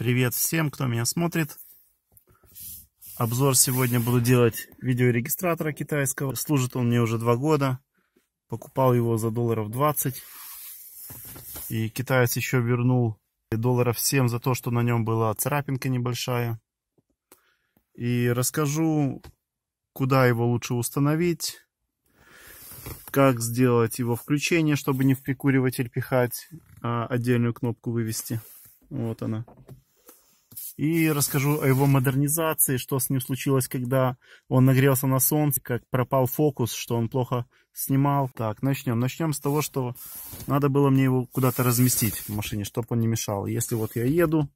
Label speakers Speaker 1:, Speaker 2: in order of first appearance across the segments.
Speaker 1: Привет всем, кто меня смотрит. Обзор сегодня буду делать видеорегистратора китайского. Служит он мне уже 2 года. Покупал его за $20. И китаец еще вернул $7 за то, что на нем была царапинка небольшая. И расскажу, куда его лучше установить, как сделать его включение, чтобы не в прикуриватель пихать, а отдельную кнопку вывести. Вот она. И расскажу о его модернизации, что с ним случилось, когда он нагрелся на солнце, как пропал фокус, что он плохо снимал. Так, начнем. Начнем с того, что надо было мне его куда-то разместить в машине, чтобы он не мешал. Если вот я еду,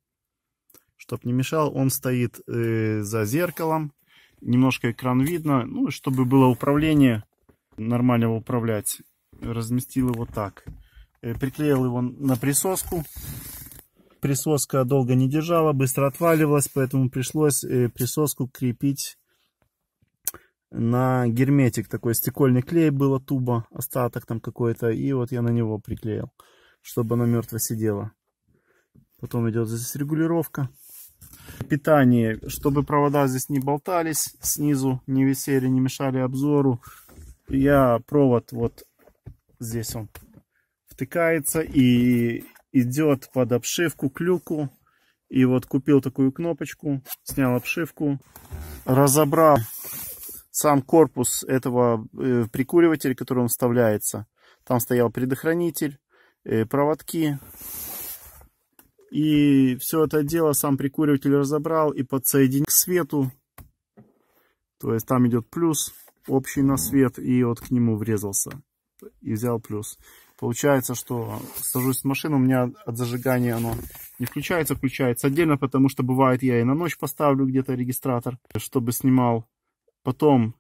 Speaker 1: чтобы не мешал, он стоит за зеркалом. Немножко экран видно, ну, чтобы было управление, нормально управлять. Разместил его так. Приклеил его на присоску. Присоска долго не держала, быстро отваливалась, поэтому пришлось присоску крепить на герметик. Такой стекольный клей было, туба, остаток там какой-то. И вот я на него приклеил, чтобы она мертво сидела. Потом идет здесь регулировка. Питание, чтобы провода здесь не болтались снизу, не висели, не мешали обзору. Я провод вот здесь он втыкается и идет под обшивку к люку. И вот купил такую кнопочку, снял обшивку, разобрал сам корпус этого прикуривателя, который он вставляется. Там стоял предохранитель, проводки. И все это дело сам прикуриватель разобрал и подсоединил к свету. То есть там идет плюс общий на свет, и вот к нему врезался и взял плюс. Получается, что сажусь в машину, у меня от зажигания оно не включается, включается отдельно, потому что бывает я и на ночь поставлю где-то регистратор, чтобы снимал. Потом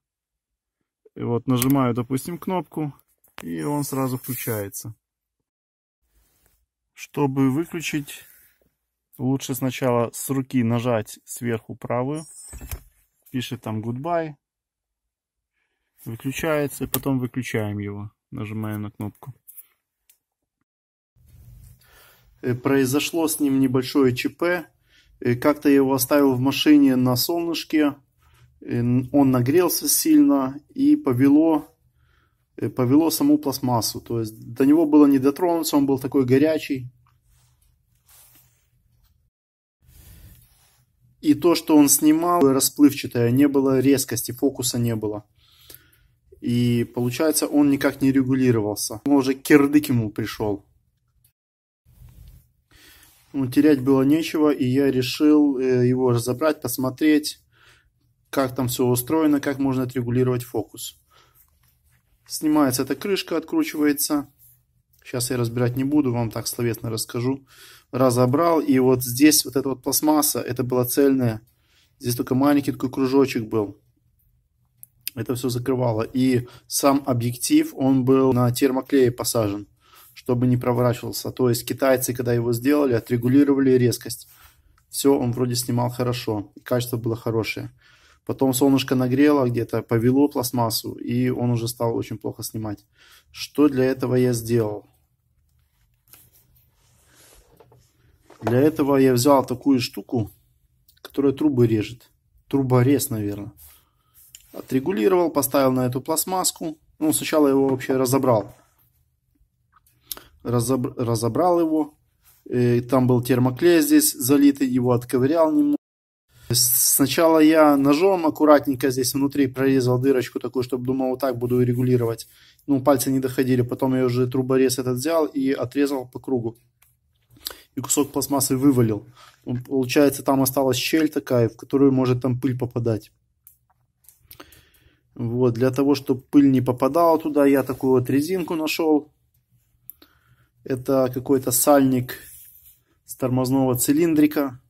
Speaker 1: вот нажимаю, допустим, кнопку, и он сразу включается. Чтобы выключить, лучше сначала с руки нажать сверху правую, пишет там goodbye, выключается, и потом выключаем его, нажимаем на кнопку. Произошло с ним небольшое ЧП. Как-то я его оставил в машине на солнышке. Он нагрелся сильно и повело саму пластмассу. То есть до него было не дотронуться, он был такой горячий. И то, что он снимал, расплывчатое, не было резкости, фокуса не было. И получается, он никак не регулировался. Он уже кирдык ему пришел. Терять было нечего, и я решил его разобрать, посмотреть, как там все устроено, как можно отрегулировать фокус. Снимается эта крышка, откручивается. Сейчас я разбирать не буду, вам так словесно расскажу. Разобрал, и вот здесь вот эта вот пластмасса, это была цельная. Здесь только маленький такой кружочек был. Это все закрывало. И сам объектив, он был на термоклее посажен, чтобы не проворачивался. То есть китайцы, когда его сделали, отрегулировали резкость. Все, он вроде снимал хорошо. Качество было хорошее. Потом солнышко нагрело где-то, повело пластмассу, и он уже стал очень плохо снимать. Что для этого я сделал? Для этого я взял такую штуку, которая трубы режет. Труборез, наверное. Отрегулировал, поставил на эту пластмасску. Ну, сначала его вообще разобрал. Разобрал его. И там был термоклей здесь залитый, его отковырял немного. Сначала я ножом аккуратненько здесь внутри прорезал дырочку такую, чтобы думал, вот так буду регулировать. Ну, пальцы не доходили. Потом я уже труборез этот взял и отрезал по кругу. И кусок пластмассы вывалил. Получается, там осталась щель такая, в которую может там пыль попадать. Вот, для того, чтобы пыль не попадала туда, я такую вот резинку нашел. Это какой-то сальник с тормозного цилиндрика.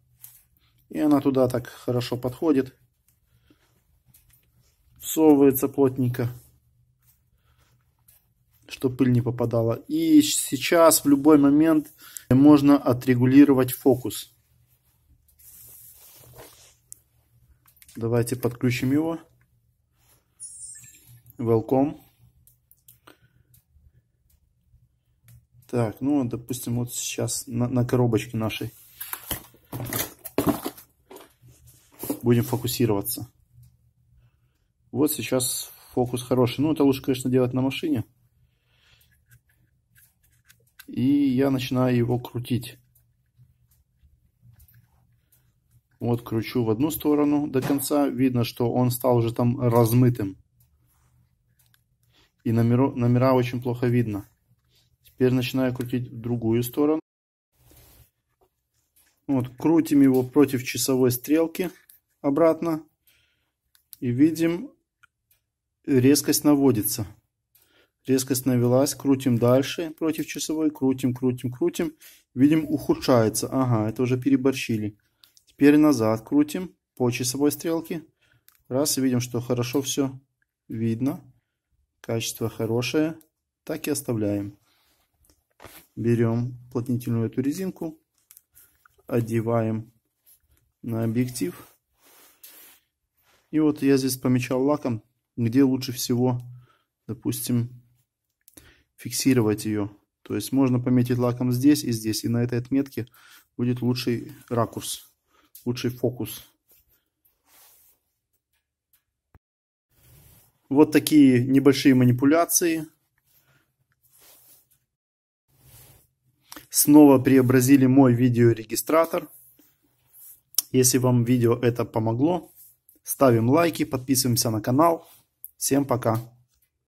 Speaker 1: И она туда так хорошо подходит. Всовывается плотненько, чтобы пыль не попадала. И сейчас в любой момент можно отрегулировать фокус. Давайте подключим его. Welcome. Так, ну, допустим, вот сейчас на коробочке нашей. будем фокусироваться. Вот сейчас фокус хороший. Ну, это лучше, конечно, делать на машине. И я начинаю его крутить. Вот кручу в одну сторону до конца. Видно, что он стал уже там размытым. И номера очень плохо видно. Теперь начинаю крутить в другую сторону. Вот, крутим его против часовой стрелки обратно. И видим, резкость наводится. Резкость навелась. Крутим дальше против часовой. Крутим, крутим, крутим. Видим, ухудшается. Ага, это уже переборщили. Теперь назад крутим по часовой стрелке. Раз, и видим, что хорошо все видно. Качество хорошее. Так и оставляем. Берем уплотнительную эту резинку. Одеваем на объектив. И вот я здесь помечал лаком, где лучше всего, допустим, фиксировать ее. То есть можно пометить лаком здесь и здесь. И на этой отметке будет лучший ракурс, лучший фокус. Вот такие небольшие манипуляции. Снова преобразили мой видеорегистратор. Если вам видео это помогло, ставим лайки, подписываемся на канал. Всем пока!